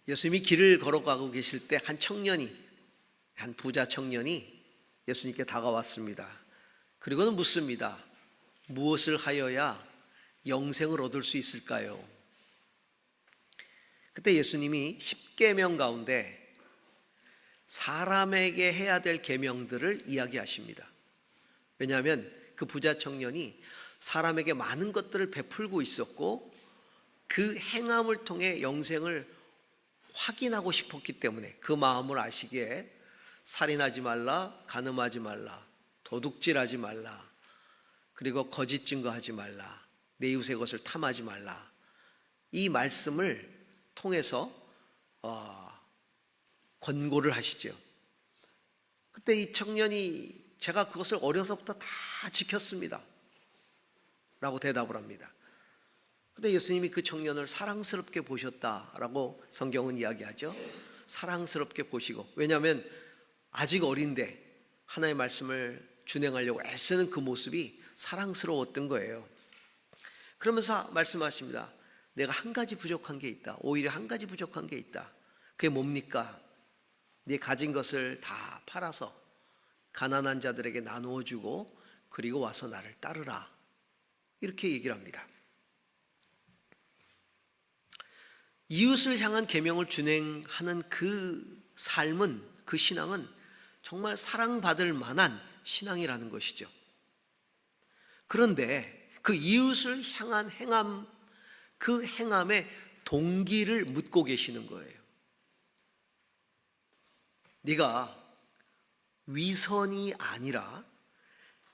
예수님이 길을 걸어가고 계실 때 한 부자 청년이 예수님께 다가왔습니다. 그리고는 묻습니다. 무엇을 하여야 영생을 얻을 수 있을까요? 그때 예수님이 10계명 가운데 사람에게 해야 될 계명들을 이야기하십니다. 왜냐하면 그 부자 청년이 사람에게 많은 것들을 베풀고 있었고 그 행함을 통해 영생을 확인하고 싶었기 때문에 그 마음을 아시기에 살인하지 말라, 간음하지 말라, 도둑질하지 말라, 그리고 거짓 증거하지 말라, 내 이웃의 것을 탐하지 말라, 이 말씀을 통해서 권고를 하시죠. 그때 이 청년이 제가 그것을 어려서부터 다 지켰습니다 라고 대답을 합니다. 근데 예수님이 그 청년을 사랑스럽게 보셨다라고 성경은 이야기하죠. 사랑스럽게 보시고, 왜냐하면 아직 어린데 하나님의 말씀을 준행하려고 애쓰는 그 모습이 사랑스러웠던 거예요. 그러면서 말씀하십니다. 내가 한 가지 부족한 게 있다. 오히려 한 가지 부족한 게 있다. 그게 뭡니까? 네 가진 것을 다 팔아서 가난한 자들에게 나누어 주고 그리고 와서 나를 따르라. 이렇게 얘기를 합니다. 이웃을 향한 계명을 준행하는 그 삶은, 그 신앙은 정말 사랑받을 만한 신앙이라는 것이죠. 그런데 그 이웃을 향한 행함, 그 행함의 동기를 묻고 계시는 거예요. 네가 위선이 아니라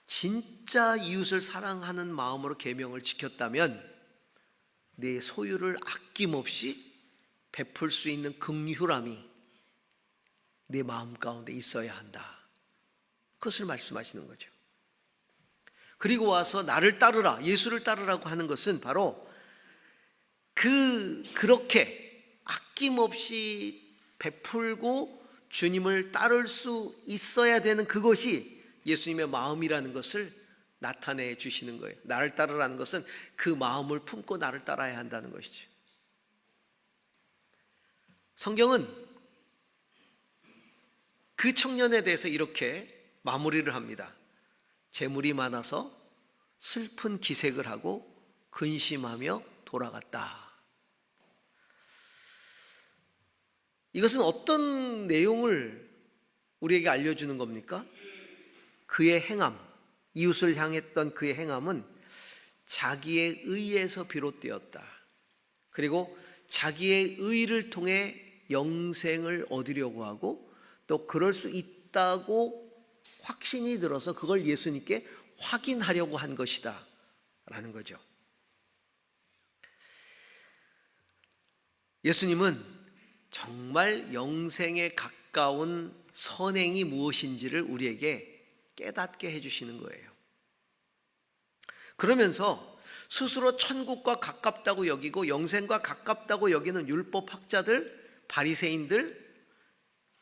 진짜 이웃을 사랑하는 마음으로 계명을 지켰다면 내 소유를 아낌없이 베풀 수 있는 긍휼함이 내 마음 가운데 있어야 한다. 그것을 말씀하시는 거죠. 그리고 와서 나를 따르라, 예수를 따르라고 하는 것은 바로 그렇게 아낌없이 베풀고 주님을 따를 수 있어야 되는 그것이 예수님의 마음이라는 것을 나타내 주시는 거예요. 나를 따르라는 것은 그 마음을 품고 나를 따라야 한다는 것이죠. 성경은 그 청년에 대해서 이렇게 마무리를 합니다. 재물이 많아서 슬픈 기색을 하고 근심하며 돌아갔다. 이것은 어떤 내용을 우리에게 알려주는 겁니까? 그의 행함, 이웃을 향했던 그의 행함은 자기의 의에서 비롯되었다. 그리고 자기의 의를 통해 영생을 얻으려고 하고 또 그럴 수 있다고 확신이 들어서 그걸 예수님께 확인하려고 한 것이다 라는 거죠. 예수님은 정말 영생에 가까운 선행이 무엇인지를 우리에게 깨닫게 해주시는 거예요. 그러면서 스스로 천국과 가깝다고 여기고 영생과 가깝다고 여기는 율법학자들, 바리새인들,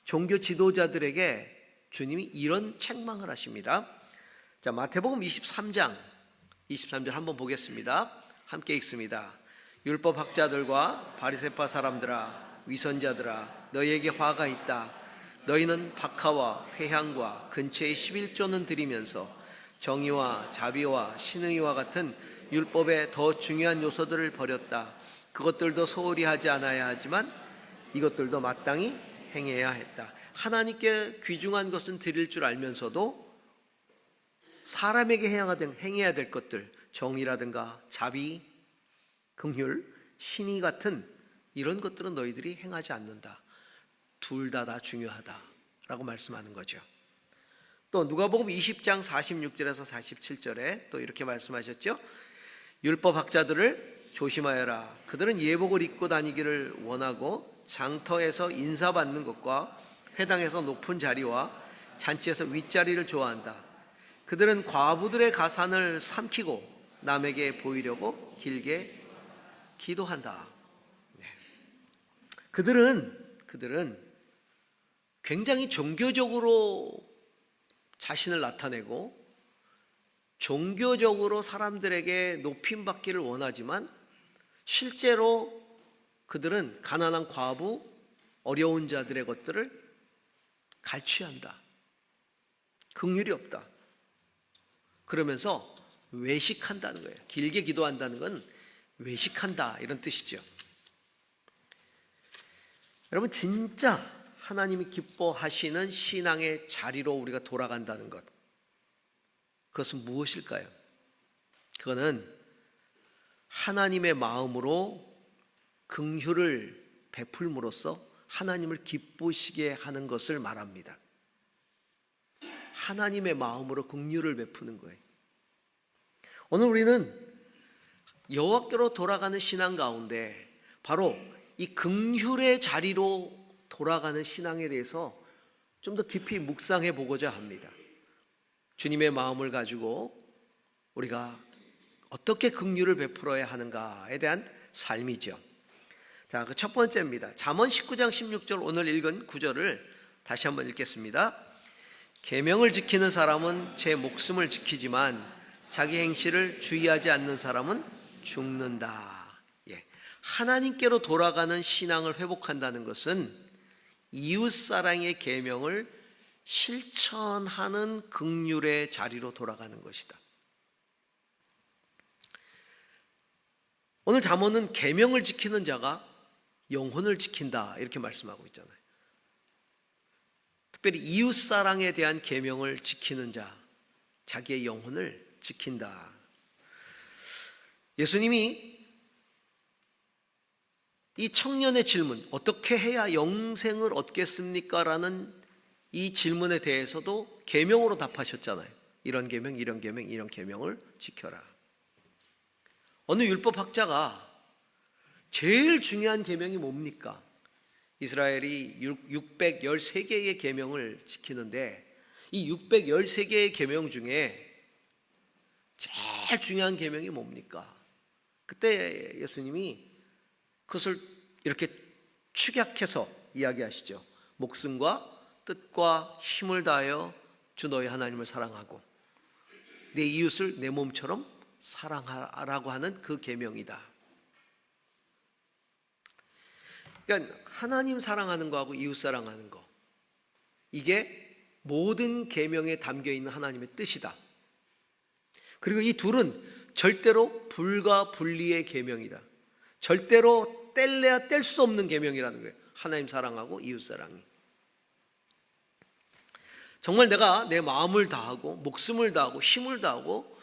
종교 지도자들에게 주님이 이런 책망을 하십니다. 자, 마태복음 23장 한번 보겠습니다. 함께 읽습니다. 율법학자들과 바리새파 사람들아, 위선자들아, 너희에게 화가 있다. 너희는 박하와 회향과 근처의 11조는 드리면서 정의와 자비와 신의와 같은 율법의 더 중요한 요소들을 버렸다. 그것들도 소홀히 하지 않아야 하지만 이것들도 마땅히 행해야 했다. 하나님께 귀중한 것은 드릴 줄 알면서도 사람에게 행해야 될 것들, 정의라든가 자비, 긍휼, 신의 같은 이런 것들은 너희들이 행하지 않는다. 둘 다 중요하다라고 말씀하는 거죠. 또 누가복음 20장 46절에서 47절에 또 이렇게 말씀하셨죠. 율법학자들을 조심하여라. 그들은 예복을 입고 다니기를 원하고 장터에서 인사받는 것과 회당에서 높은 자리와 잔치에서 윗자리를 좋아한다. 그들은 과부들의 가산을 삼키고 남에게 보이려고 길게 기도한다. 네. 그들은 굉장히 종교적으로 자신을 나타내고 종교적으로 사람들에게 높임받기를 원하지만 실제로 그들은 가난한 과부, 어려운 자들의 것들을 갈취한다. 긍휼이 없다. 그러면서 외식한다는 거예요. 길게 기도한다는 건 외식한다 이런 뜻이죠. 여러분, 진짜 하나님이 기뻐하시는 신앙의 자리로 우리가 돌아간다는 것, 그것은 무엇일까요? 그거는 하나님의 마음으로 긍휼을 베풀므로써 하나님을 기쁘시게 하는 것을 말합니다. 하나님의 마음으로 긍휼을 베푸는 거예요. 오늘 우리는 여호와께로 돌아가는 신앙 가운데 바로 이 긍휼의 자리로 돌아가는 신앙에 대해서 좀 더 깊이 묵상해 보고자 합니다. 주님의 마음을 가지고 우리가 어떻게 긍휼을 베풀어야 하는가에 대한 삶이죠. 자, 그 첫 번째입니다. 잠언 19장 16절, 오늘 읽은 구절을 다시 한번 읽겠습니다. 계명을 지키는 사람은 제 목숨을 지키지만 자기 행실을 주의하지 않는 사람은 죽는다. 예. 하나님께로 돌아가는 신앙을 회복한다는 것은 이웃사랑의 계명을 실천하는 긍휼의 자리로 돌아가는 것이다. 오늘 잠언은 계명을 지키는 자가 영혼을 지킨다 이렇게 말씀하고 있잖아요. 특별히 이웃사랑에 대한 계명을 지키는 자, 자기의 영혼을 지킨다. 예수님이 이 청년의 질문, 어떻게 해야 영생을 얻겠습니까? 라는 이 질문에 대해서도 계명으로 답하셨잖아요. 이런 계명, 이런 계명, 이런 계명을 지켜라. 어느 율법학자가 제일 중요한 계명이 뭡니까? 이스라엘이 613개의 계명을 지키는데 이 613개의 계명 중에 제일 중요한 계명이 뭡니까? 그때 예수님이 그것을 이렇게 축약해서 이야기하시죠. 목숨과 뜻과 힘을 다하여 주 너희 하나님을 사랑하고 내 이웃을 내 몸처럼 사랑하라고 하는 그 계명이다. 그러니까 하나님 사랑하는 거하고 이웃 사랑하는 거, 이게 모든 계명에 담겨 있는 하나님의 뜻이다. 그리고 이 둘은 절대로 불가 분리의 계명이다. 절대로 뗄래야 뗄 수 없는 계명이라는 거예요. 하나님 사랑하고 이웃 사랑이. 정말 내가 내 마음을 다하고 목숨을 다하고 힘을 다하고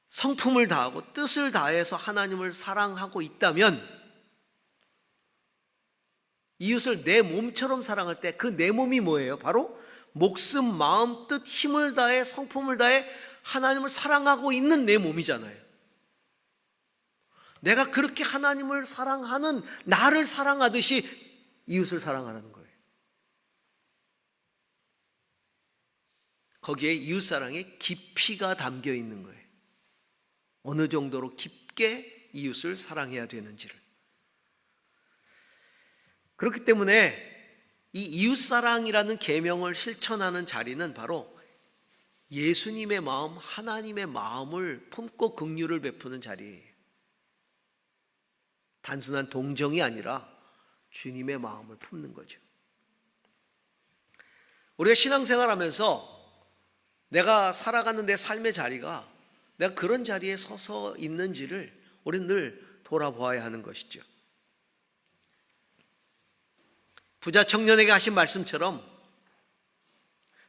성품을 다하고 뜻을 다해서 하나님을 사랑하고 있다면 이웃을 내 몸처럼 사랑할 때 그 내 몸이 뭐예요? 바로 목숨, 마음, 뜻, 힘을 다해 성품을 다해 하나님을 사랑하고 있는 내 몸이잖아요. 내가 그렇게 하나님을 사랑하는 나를 사랑하듯이 이웃을 사랑하라는 거예요. 거기에 이웃사랑의 깊이가 담겨 있는 거예요. 어느 정도로 깊게 이웃을 사랑해야 되는지를. 그렇기 때문에 이 이웃사랑이라는 계명을 실천하는 자리는 바로 예수님의 마음, 하나님의 마음을 품고 긍휼을 베푸는 자리예요. 단순한 동정이 아니라 주님의 마음을 품는 거죠. 우리가 신앙생활하면서 내가 살아가는 내 삶의 자리가 내가 그런 자리에 서서 있는지를 우리는 늘 돌아보아야 하는 것이죠. 부자 청년에게 하신 말씀처럼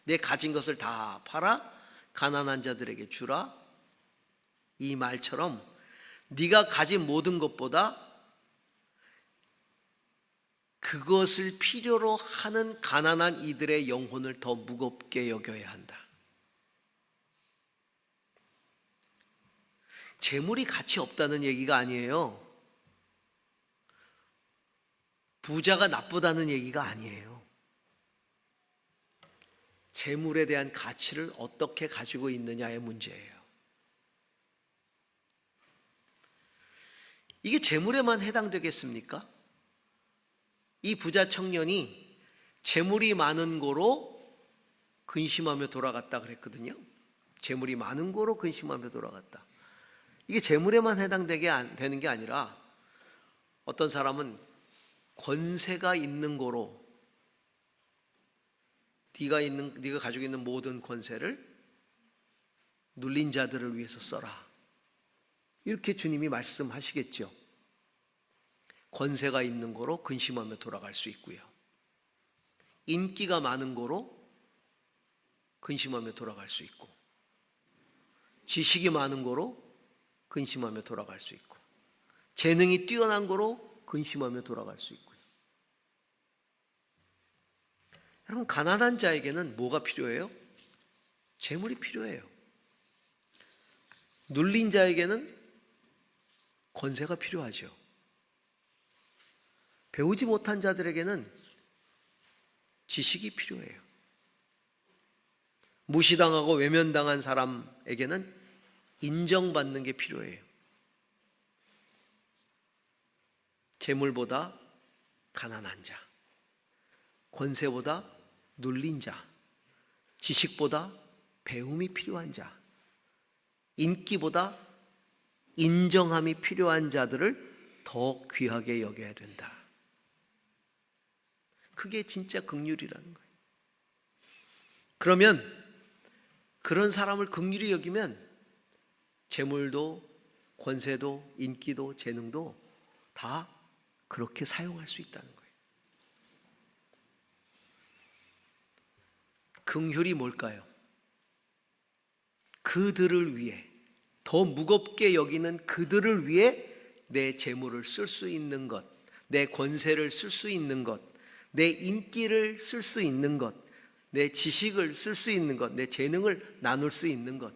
내 가진 것을 다 팔아 가난한 자들에게 주라, 이 말처럼 네가 가진 모든 것보다 그것을 필요로 하는 가난한 이들의 영혼을 더 무겁게 여겨야 한다. 재물이 가치 없다는 얘기가 아니에요. 부자가 나쁘다는 얘기가 아니에요. 재물에 대한 가치를 어떻게 가지고 있느냐의 문제예요. 이게 재물에만 해당되겠습니까? 이 부자 청년이 재물이 많은 고로 근심하며 돌아갔다 그랬거든요. 재물이 많은 고로 근심하며 돌아갔다. 이게 재물에만 해당되게 되는 게 아니라 어떤 사람은 권세가 있는 거로 네가 가지고 있는 모든 권세를 눌린 자들을 위해서 써라. 이렇게 주님이 말씀하시겠죠. 권세가 있는 거로 근심하며 돌아갈 수 있고요. 인기가 많은 거로 근심하며 돌아갈 수 있고, 지식이 많은 거로 근심하며 돌아갈 수 있고, 재능이 뛰어난 거로 근심하며 돌아갈 수 있고요. 여러분, 가난한 자에게는 뭐가 필요해요? 재물이 필요해요. 눌린 자에게는 권세가 필요하죠. 배우지 못한 자들에게는 지식이 필요해요. 무시당하고 외면당한 사람에게는 인정받는 게 필요해요. 재물보다 가난한 자, 권세보다 눌린 자, 지식보다 배움이 필요한 자, 인기보다 인정함이 필요한 자들을 더 귀하게 여겨야 된다. 그게 진짜 긍휼이라는 거예요. 그러면 그런 사람을 긍휼히 여기면 재물도 권세도 인기도 재능도 다 그렇게 사용할 수 있다는 거예요. 긍휼이 뭘까요? 그들을 위해, 더 무겁게 여기는 그들을 위해 내 재물을 쓸 수 있는 것, 내 권세를 쓸 수 있는 것, 내 인기를 쓸 수 있는 것, 내 지식을 쓸 수 있는 것, 내 재능을 나눌 수 있는 것.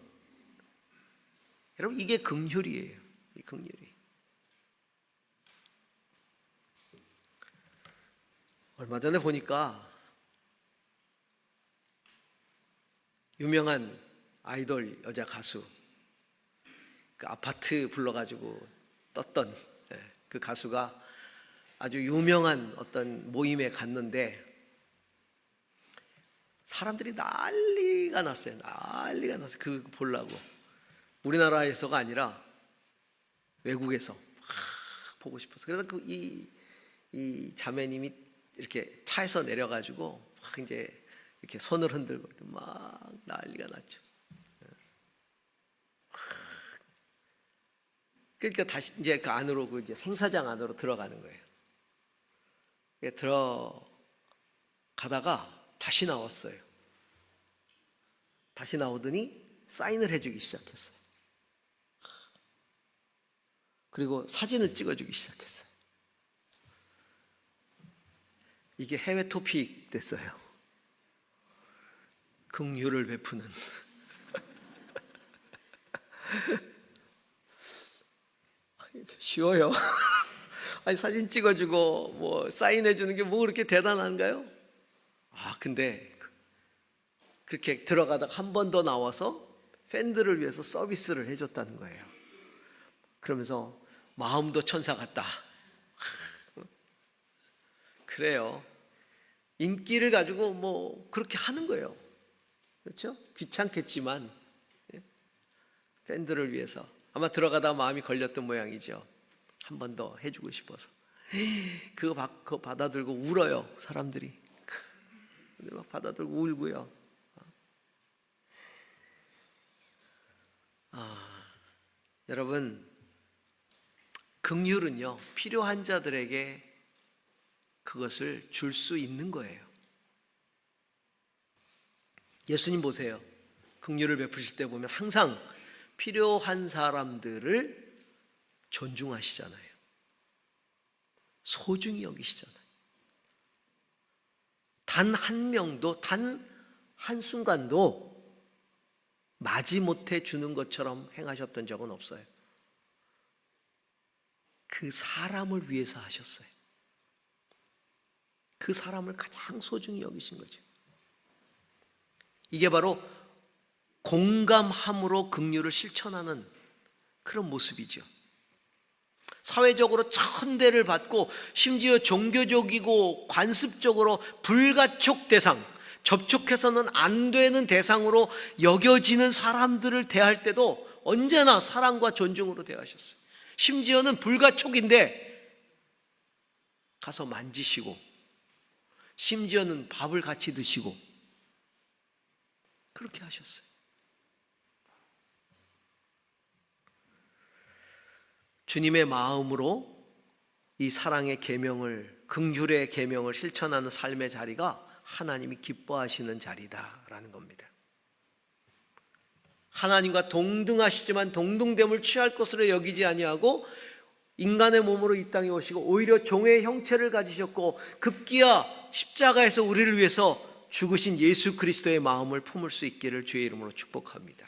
여러분, 이게 긍휼이에요. 이 긍휼이. 얼마 전에 보니까 유명한 아이돌 여자 가수, 그 아파트 불러가지고 떴던 그 가수가 아주 유명한 어떤 모임에 갔는데 사람들이 난리가 났어요. 난리가 났어요. 그거 보려고. 우리나라에서가 아니라 외국에서 보고 싶어서. 그래서 이 자매님이 이렇게 차에서 내려가지고 막 이제 이렇게 손을 흔들고 막 난리가 났죠. 그러니까 다시 이제 그 안으로, 그 이제 생사장 안으로 들어가는 거예요. 들어가다가 다시 나왔어요. 다시 나오더니 사인을 해주기 시작했어요. 그리고 사진을 찍어주기 시작했어요. 이게 해외 토픽 됐어요. 긍휼을 베푸는. 쉬워요. 아니, 사진 찍어주고 뭐 사인해주는 게 뭐 그렇게 대단한가요? 근데 그렇게 들어가다가 한 번 더 나와서 팬들을 위해서 서비스를 해줬다는 거예요. 그러면서 마음도 천사 같다. 그래요. 인기를 가지고 뭐 그렇게 하는 거예요. 그렇죠? 귀찮겠지만 팬들을 위해서 아마 들어가다 마음이 걸렸던 모양이죠. 한 번 더 해주고 싶어서. 그거 받아들고 울어요, 사람들이. 막 받아들고 울고요. 여러분, 긍휼은요, 필요한 자들에게 그것을 줄 수 있는 거예요. 예수님 보세요. 긍휼을 베푸실 때 보면 항상 필요한 사람들을 존중하시잖아요. 소중히 여기시잖아요. 단 한 명도, 단 한순간도 마지못해 주는 것처럼 행하셨던 적은 없어요. 그 사람을 위해서 하셨어요. 그 사람을 가장 소중히 여기신 거죠. 이게 바로 공감함으로 긍휼을 실천하는 그런 모습이죠. 사회적으로 천대를 받고 심지어 종교적이고 관습적으로 불가촉 대상, 접촉해서는 안 되는 대상으로 여겨지는 사람들을 대할 때도 언제나 사랑과 존중으로 대하셨어요. 심지어는 불가촉인데 가서 만지시고 심지어는 밥을 같이 드시고 그렇게 하셨어요. 주님의 마음으로 이 사랑의 계명을, 긍휼의 계명을 실천하는 삶의 자리가 하나님이 기뻐하시는 자리다라는 겁니다. 하나님과 동등하시지만 동등됨을 취할 것으로 여기지 아니하고 인간의 몸으로 이 땅에 오시고 오히려 종의 형체를 가지셨고 급기야 십자가에서 우리를 위해서 죽으신 예수 그리스도의 마음을 품을 수 있기를 주의 이름으로 축복합니다.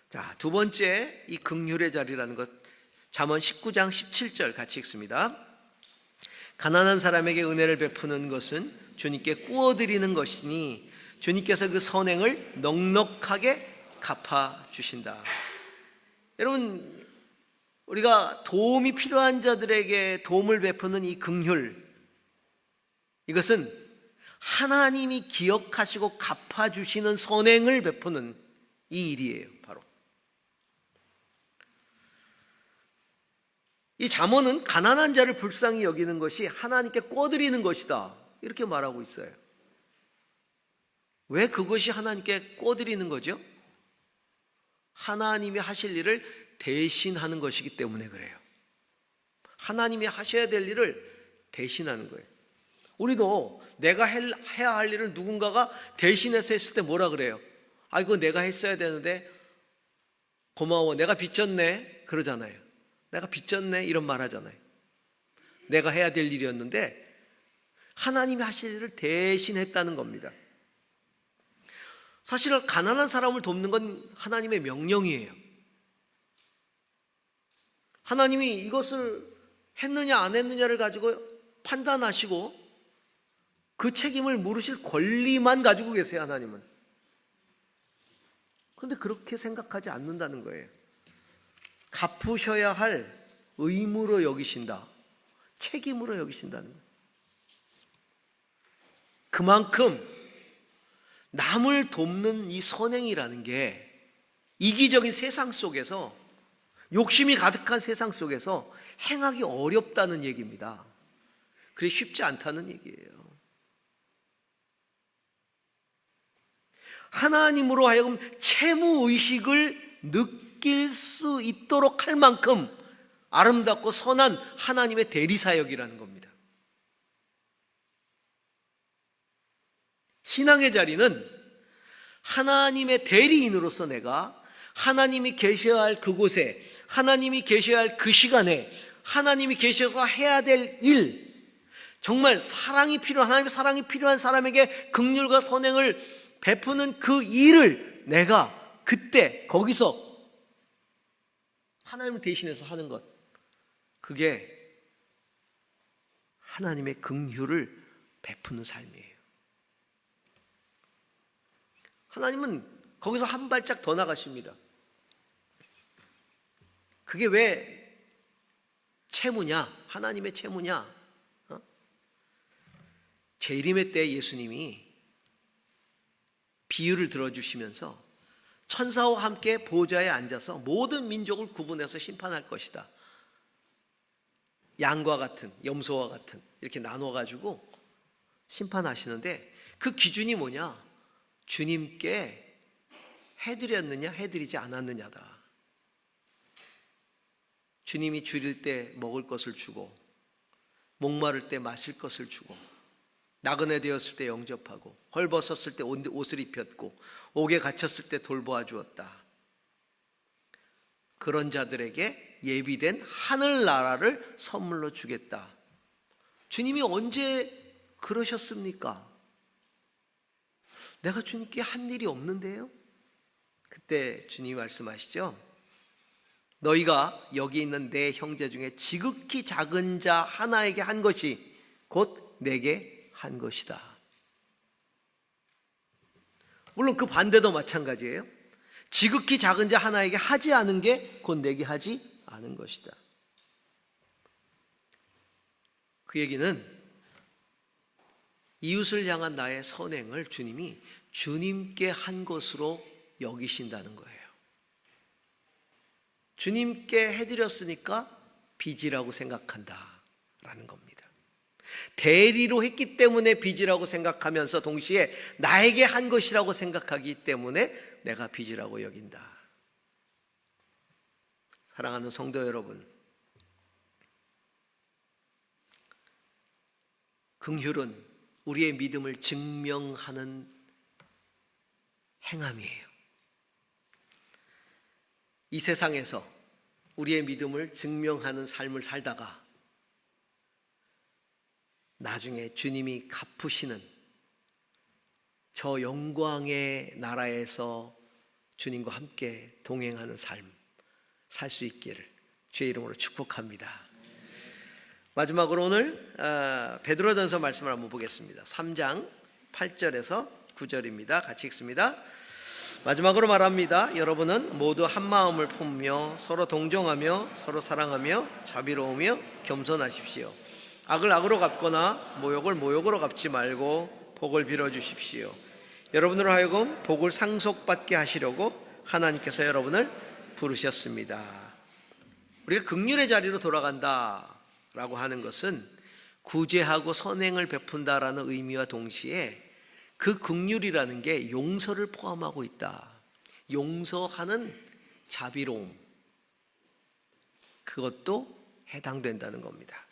자, 두 번째 이 긍휼의 자리라는 것, 잠언 19장 17절 같이 읽습니다. 가난한 사람에게 은혜를 베푸는 것은 주님께 꾸어드리는 것이니 주님께서 그 선행을 넉넉하게 갚아주신다. 여러분, 우리가 도움이 필요한 자들에게 도움을 베푸는 이 긍휼, 이것은 하나님이 기억하시고 갚아주시는 선행을 베푸는 이 일이에요. 바로 이 잠언은 가난한 자를 불쌍히 여기는 것이 하나님께 꿔드리는 것이다, 이렇게 말하고 있어요. 왜 그것이 하나님께 꿔드리는 거죠? 하나님이 하실 일을 대신하는 것이기 때문에 그래요. 하나님이 하셔야 될 일을 대신하는 거예요. 우리도 내가 해야 할 일을 누군가가 대신해서 했을 때 뭐라 그래요? 아, 이거 내가 했어야 되는데 고마워, 내가 빚졌네, 그러잖아요. 내가 빚졌네, 이런 말 하잖아요. 내가 해야 될 일이었는데 하나님이 하실 일을 대신했다는 겁니다. 사실 가난한 사람을 돕는 건 하나님의 명령이에요. 하나님이 이것을 했느냐 안 했느냐를 가지고 판단하시고 그 책임을 물으실 권리만 가지고 계세요, 하나님은. 그런데 그렇게 생각하지 않는다는 거예요. 갚으셔야 할 의무로 여기신다, 책임으로 여기신다는 거예요. 그만큼 남을 돕는 이 선행이라는 게 이기적인 세상 속에서, 욕심이 가득한 세상 속에서 행하기 어렵다는 얘기입니다. 그게 쉽지 않다는 얘기예요. 하나님으로 하여금 채무의식을 느낄 수 있도록 할 만큼 아름답고 선한 하나님의 대리사역이라는 겁니다. 신앙의 자리는 하나님의 대리인으로서 내가 하나님이 계셔야 할 그곳에, 하나님이 계셔야 할 그 시간에, 하나님이 계셔서 해야 될 일, 정말 사랑이 필요한, 하나님의 사랑이 필요한 사람에게 긍휼과 선행을 베푸는 그 일을 내가 그때 거기서 하나님을 대신해서 하는 것, 그게 하나님의 긍휼을 베푸는 삶이에요. 하나님은 거기서 한 발짝 더 나가십니다. 그게 왜 채무냐? 하나님의 채무냐? 재림의 때 예수님이 비유를 들어주시면서 천사와 함께 보좌에 앉아서 모든 민족을 구분해서 심판할 것이다. 양과 같은, 염소와 같은 이렇게 나눠가지고 심판하시는데 그 기준이 뭐냐? 주님께 해드렸느냐 해드리지 않았느냐다. 주님이 줄일 때 먹을 것을 주고, 목마를 때 마실 것을 주고, 나그네 되었을 때 영접하고, 헐벗었을 때 옷을 입혔고, 옥에 갇혔을 때 돌보아 주었다. 그런 자들에게 예비된 하늘나라를 선물로 주겠다. 주님이 언제 그러셨습니까? 내가 주님께 한 일이 없는데요? 그때 주님이 말씀하시죠. 너희가 여기 있는 내 형제 중에 지극히 작은 자 하나에게 한 것이 곧 내게 한 것이다. 물론 그 반대도 마찬가지예요. 지극히 작은 자 하나에게 하지 않은 게 곧 내게 하지 않은 것이다. 그 얘기는 이웃을 향한 나의 선행을 주님이 주님께 한 것으로 여기신다는 거예요. 주님께 해드렸으니까 빚이라고 생각한다 겁니다. 대리로 했기 때문에 빚이라고 생각하면서 동시에 나에게 한 것이라고 생각하기 때문에 내가 빚이라고 여긴다. 사랑하는 성도 여러분, 긍휼은 우리의 믿음을 증명하는 행함이에요. 이 세상에서 우리의 믿음을 증명하는 삶을 살다가 나중에 주님이 갚으시는 저 영광의 나라에서 주님과 함께 동행하는 삶 살 수 있기를 주의 이름으로 축복합니다. 마지막으로 오늘 베드로전서 말씀을 한번 보겠습니다. 3장 8절에서 9절입니다. 같이 읽습니다. 마지막으로 말합니다. 여러분은 모두 한 마음을 품으며 서로 동정하며 서로 사랑하며 자비로우며 겸손하십시오. 악을 악으로 갚거나 모욕을 모욕으로 갚지 말고 복을 빌어주십시오. 여러분으로 하여금 복을 상속받게 하시려고 하나님께서 여러분을 부르셨습니다. 우리가 긍휼의 자리로 돌아간다라고 하는 것은 구제하고 선행을 베푼다라는 의미와 동시에 그 긍휼이라는 게 용서를 포함하고 있다. 용서하는 자비로움, 그것도 해당된다는 겁니다.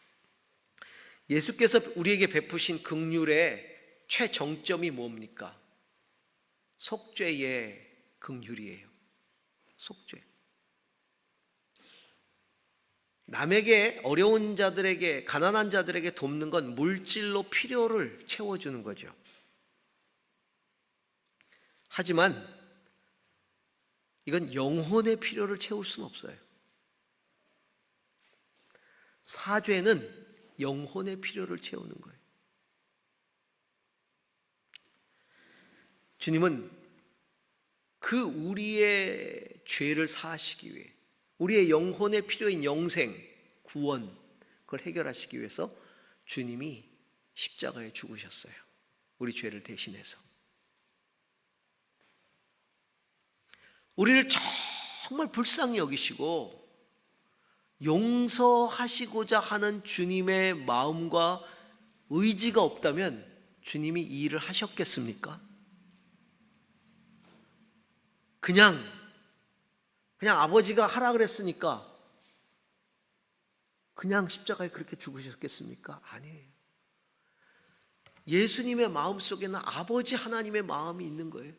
예수께서 우리에게 베푸신 긍휼의 최정점이 뭡니까? 속죄의 긍휼이에요. 속죄. 남에게, 어려운 자들에게, 가난한 자들에게 돕는 건 물질로 필요를 채워주는 거죠. 하지만 이건 영혼의 필요를 채울 수는 없어요. 사죄는 영혼의 필요를 채우는 거예요. 주님은 그 우리의 죄를 사하시기 위해, 우리의 영혼의 필요인 영생, 구원, 그걸 해결하시기 위해서 주님이 십자가에 죽으셨어요. 우리 죄를 대신해서. 우리를 정말 불쌍히 여기시고 용서하시고자 하는 주님의 마음과 의지가 없다면 주님이 이 일을 하셨겠습니까? 그냥 아버지가 하라 그랬으니까 그냥 십자가에 그렇게 죽으셨겠습니까? 아니에요. 예수님의 마음속에는 아버지 하나님의 마음이 있는 거예요.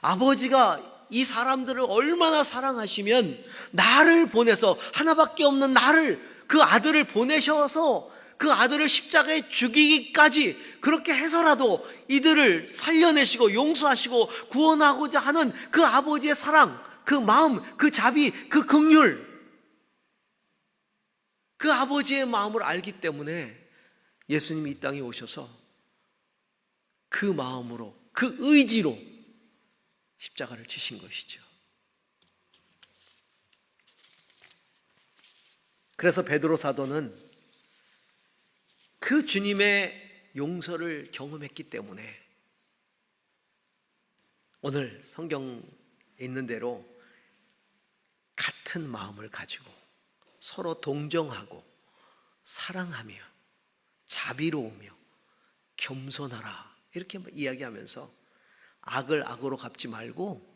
아버지가 이 사람들을 얼마나 사랑하시면 나를 보내서, 하나밖에 없는 나를, 그 아들을 보내셔서 그 아들을 십자가에 죽이기까지 그렇게 해서라도 이들을 살려내시고 용서하시고 구원하고자 하는 그 아버지의 사랑, 그 마음, 그 자비, 그 긍휼, 그 아버지의 마음을 알기 때문에 예수님이 이 땅에 오셔서 그 마음으로, 그 의지로 십자가를 지신 것이죠. 그래서 베드로 사도는 그 주님의 용서를 경험했기 때문에 오늘 성경에 있는 대로 같은 마음을 가지고 서로 동정하고 사랑하며 자비로우며 겸손하라, 이렇게 이야기하면서 악을 악으로 갚지 말고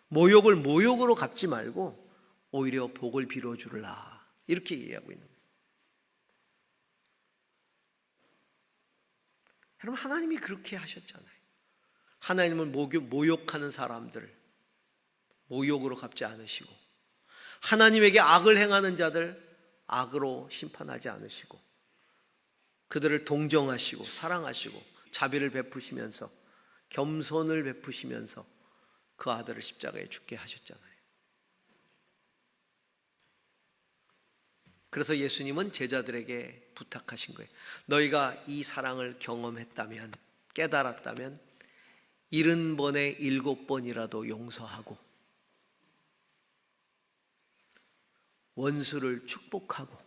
모욕을 모욕으로 갚지 말고 오히려 복을 빌어주라, 이렇게 얘기하고 있는 거예요. 여러분, 하나님이 그렇게 하셨잖아요. 하나님을 모욕하는 사람들을 모욕으로 갚지 않으시고, 하나님에게 악을 행하는 자들 악으로 심판하지 않으시고, 그들을 동정하시고 사랑하시고 자비를 베푸시면서 겸손을 베푸시면서 그 아들을 십자가에 죽게 하셨잖아요. 그래서 예수님은 제자들에게 부탁하신 거예요. 너희가 이 사랑을 경험했다면, 깨달았다면 70번에 7번이라도 용서하고 원수를 축복하고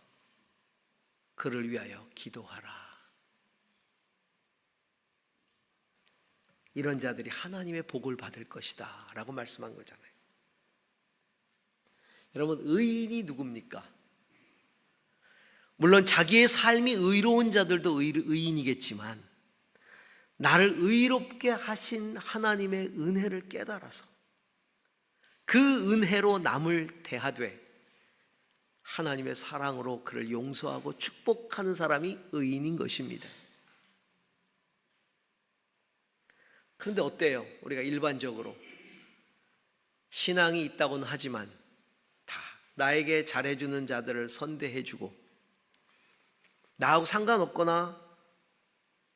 그를 위하여 기도하라. 이런 자들이 하나님의 복을 받을 것이다 라고 말씀한 거잖아요. 여러분, 의인이 누굽니까? 물론 자기의 삶이 의로운 자들도 의인이겠지만 나를 의롭게 하신 하나님의 은혜를 깨달아서 그 은혜로 남을 대하되 하나님의 사랑으로 그를 용서하고 축복하는 사람이 의인인 것입니다. 그런데 어때요? 우리가 일반적으로 신앙이 있다고는 하지만 다 나에게 잘해주는 자들을 선대해주고 나하고 상관없거나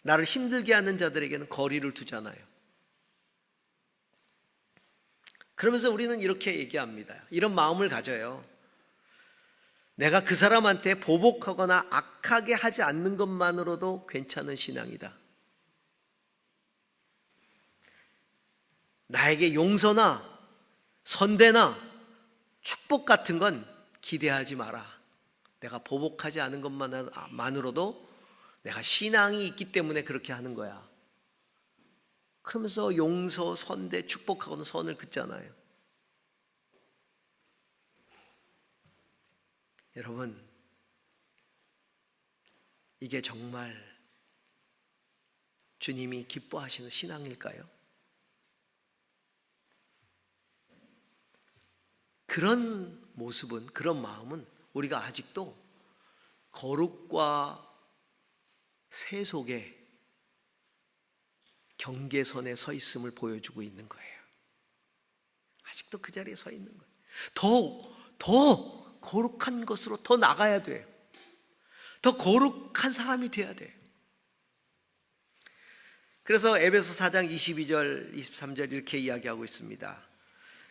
나를 힘들게 하는 자들에게는 거리를 두잖아요. 그러면서 우리는 이렇게 얘기합니다. 이런 마음을 가져요. 내가 그 사람한테 보복하거나 악하게 하지 않는 것만으로도 괜찮은 신앙이다. 나에게 용서나 선대나 축복 같은 건 기대하지 마라. 내가 보복하지 않은 것만으로도 내가 신앙이 있기 때문에 그렇게 하는 거야. 그러면서 용서, 선대, 축복하고는 선을 긋잖아요. 여러분, 이게 정말 주님이 기뻐하시는 신앙일까요? 그런 모습은, 그런 마음은 우리가 아직도 거룩과 세속의 경계선에 서 있음을 보여주고 있는 거예요. 아직도 그 자리에 서 있는 거예요. 더 거룩한 것으로 더 나가야 돼요. 더 거룩한 사람이 돼야 돼요. 그래서 에베소 4장 22절, 23절 이렇게 이야기하고 있습니다.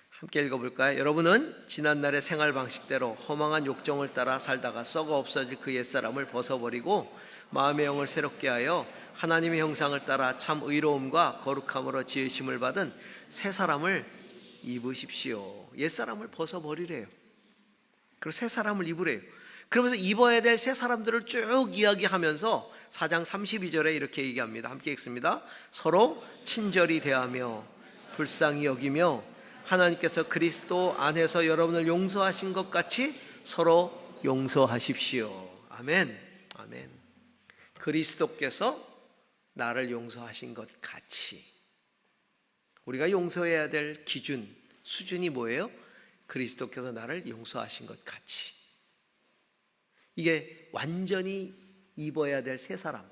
함께 읽어볼까요? 여러분은 지난날의 생활 방식대로 허망한 욕정을 따라 살다가 썩어 없어질 그 옛사람을 벗어버리고 마음의 영을 새롭게 하여 하나님의 형상을 따라 참 의로움과 거룩함으로 지으심을 받은 새 사람을 입으십시오. 옛사람을 벗어버리래요. 그리고 새 사람을 입으래요. 그러면서 입어야 될 새 사람들을 쭉 이야기하면서 4장 32절에 이렇게 얘기합니다. 함께 읽습니다. 서로 친절히 대하며 불쌍히 여기며 하나님께서 그리스도 안에서 여러분을 용서하신 것 같이 서로 용서하십시오. 아멘. 아멘. 그리스도께서 나를 용서하신 것 같이. 우리가 용서해야 될 기준, 수준이 뭐예요? 그리스도께서 나를 용서하신 것 같이. 이게 완전히 입어야 될 새 사람,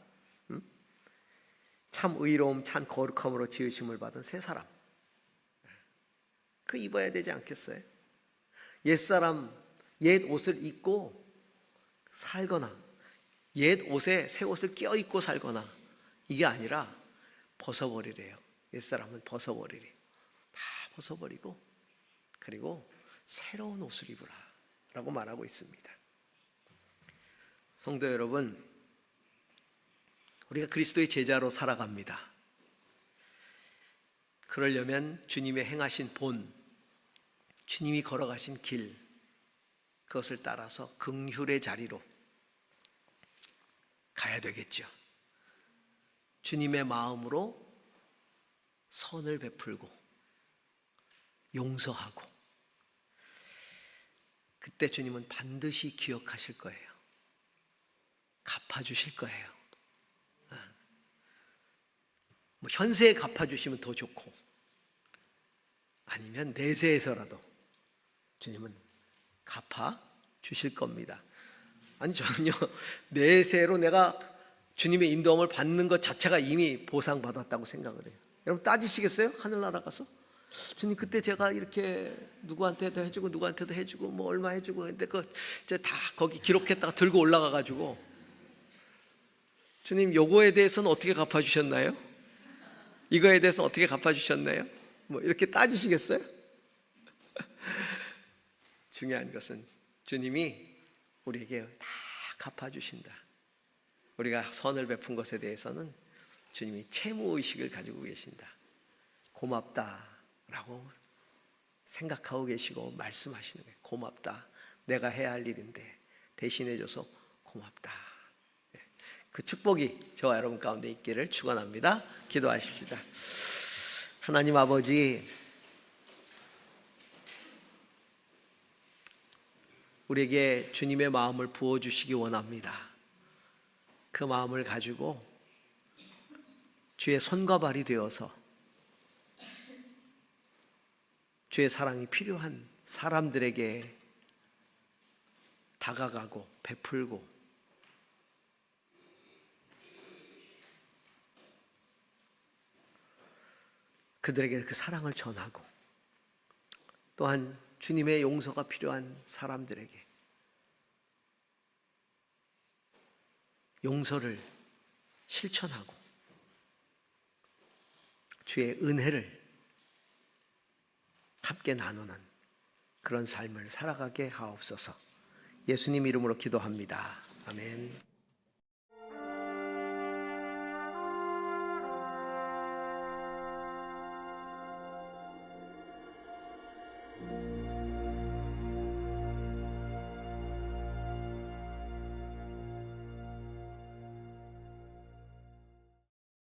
참 의로움, 참 거룩함으로 지으심을 받은 새 사람, 그 입어야 되지 않겠어요? 옛사람, 옛 옷을 입고 살거나 옛 옷에 새 옷을 껴입고 살거나 이게 아니라 벗어버리래요. 옛사람은 벗어버리래요. 다 벗어버리고 그리고 새로운 옷을 입으라 라고 말하고 있습니다. 성도 여러분, 우리가 그리스도의 제자로 살아갑니다. 그러려면 주님의 행하신 본, 주님이 걸어가신 길, 그것을 따라서 긍휼의 자리로 가야 되겠죠. 주님의 마음으로 선을 베풀고 용서하고, 그때 주님은 반드시 기억하실 거예요. 갚아주실 거예요. 뭐 현세에 갚아주시면 더 좋고, 아니면 내세에서라도 주님은 갚아주실 겁니다. 아니, 저는요, 내세로 내가 주님의 인도함을 받는 것 자체가 이미 보상받았다고 생각을 해요. 여러분 따지시겠어요? 하늘나라 가서 주님, 그때 제가 이렇게 누구한테도 해주고 누구한테도 해주고 뭐 얼마 해주고, 근데 다 거기 기록했다가 들고 올라가 가지고 주님, 요거에 대해서는 어떻게 갚아주셨나요? 이거에 대해서 어떻게 갚아주셨나요? 뭐 이렇게 따지시겠어요? 중요한 것은 주님이 우리에게 다 갚아주신다. 우리가 선을 베푼 것에 대해서는 주님이 채무의식을 가지고 계신다. 고맙다라고 생각하고 계시고 말씀하시는 거예요. 고맙다. 내가 해야 할 일인데 대신해줘서 고맙다. 그 축복이 저와 여러분 가운데 있기를 축원합니다. 기도하십시다. 하나님 아버지, 우리에게 주님의 마음을 부어주시기 원합니다. 그 마음을 가지고 주의 손과 발이 되어서 주의 사랑이 필요한 사람들에게 다가가고 베풀고 그들에게 그 사랑을 전하고 또한 주님의 용서가 필요한 사람들에게 용서를 실천하고 주의 은혜를 함께 나누는 그런 삶을 살아가게 하옵소서. 예수님 이름으로 기도합니다. 아멘.